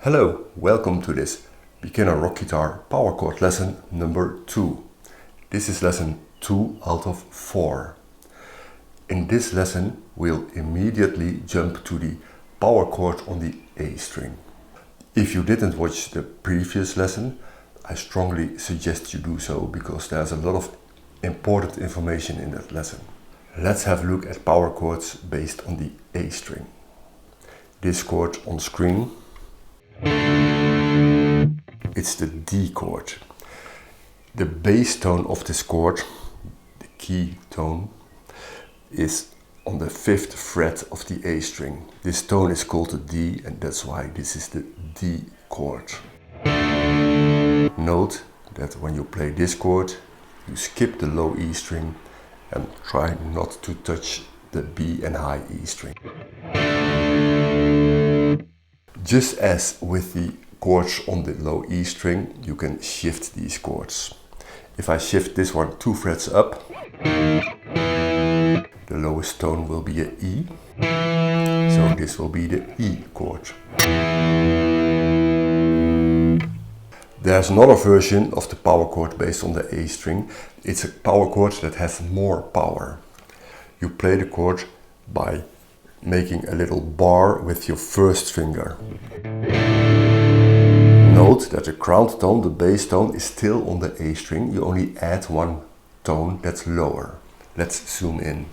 Hello, welcome to this beginner rock guitar power chord lesson number 2. This is lesson 2 out of 4. In this lesson we'll immediately jump to the power chord on the A string. If you didn't watch the previous lesson, I strongly suggest you do so because there's a lot of important information in that lesson. Let's have a look at power chords based on the A string. This chord on screen, it's the D chord. The bass tone of this chord, the key tone, is on the 5th fret of the A string. This tone is called the D, and that's why this is the D chord. Note that when you play this chord, you skip the low E string and try not to touch the B and high E string. Just as with the chords on the low E string, you can shift these chords. If I shift this one 2 frets up, the lowest tone will be an E, so this will be the E chord. There's another version of the power chord based on the A string. It's a power chord that has more power. You play the chord by making a little bar with your first finger. Note that the ground tone, the bass tone, is still on the A string. You only add one tone that's lower. Let's zoom in.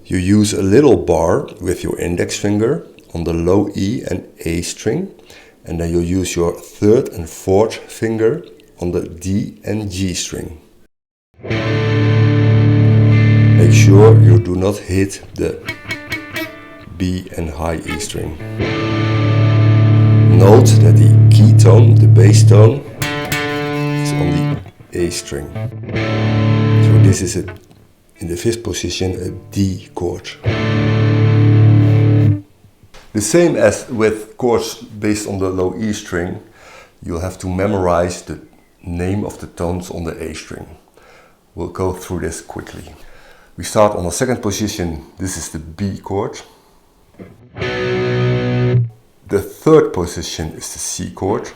You use a little bar with your index finger on the low E and A string, and then you use your 3rd and 4th finger on the D and G string. Make sure you do not hit the B and high E string. Note that the key tone, the bass tone, is on the A string. So this is in the 5th position a D chord. The same as with chords based on the low E string, you'll have to memorize the name of the tones on the A string. We'll go through this quickly. We start on the 2nd position. This is the B chord. The 3rd position is the C chord.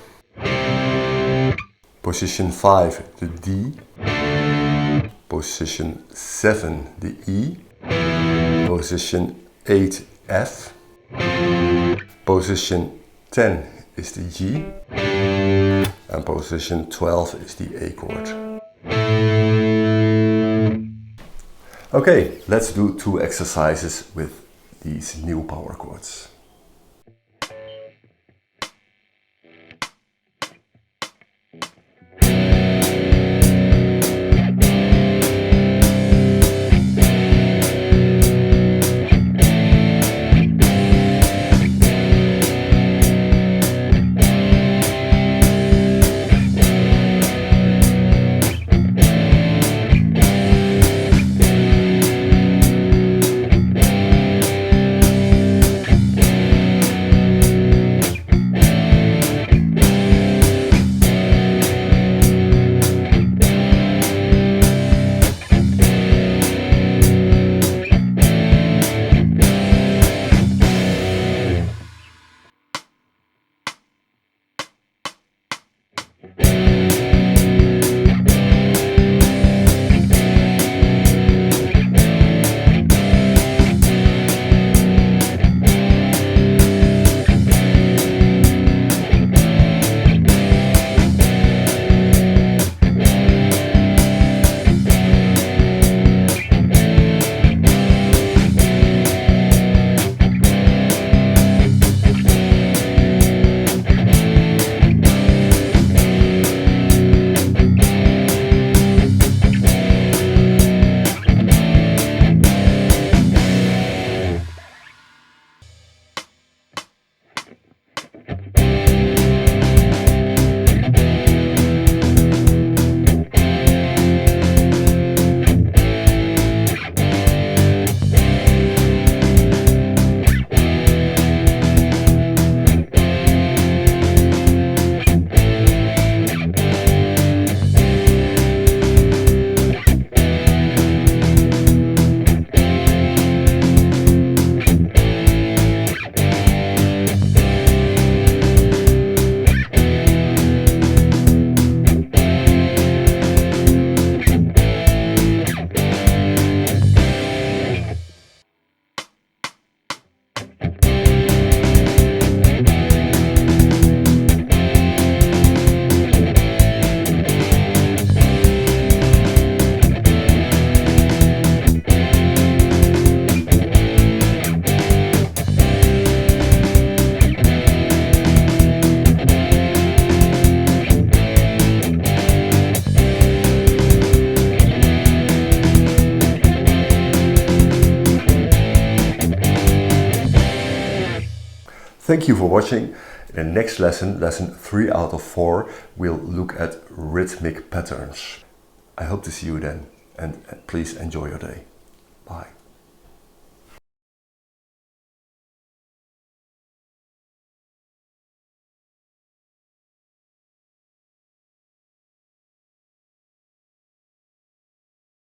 Position 5, the D. Position 7, the E. Position 8, F. Position 10 is the G. And position 12 is the A chord. Okay, let's do 2 exercises with these new power chords. Thank you for watching. In the next lesson, lesson 3 out of 4, we'll look at rhythmic patterns. I hope to see you then, and please enjoy your day. Bye.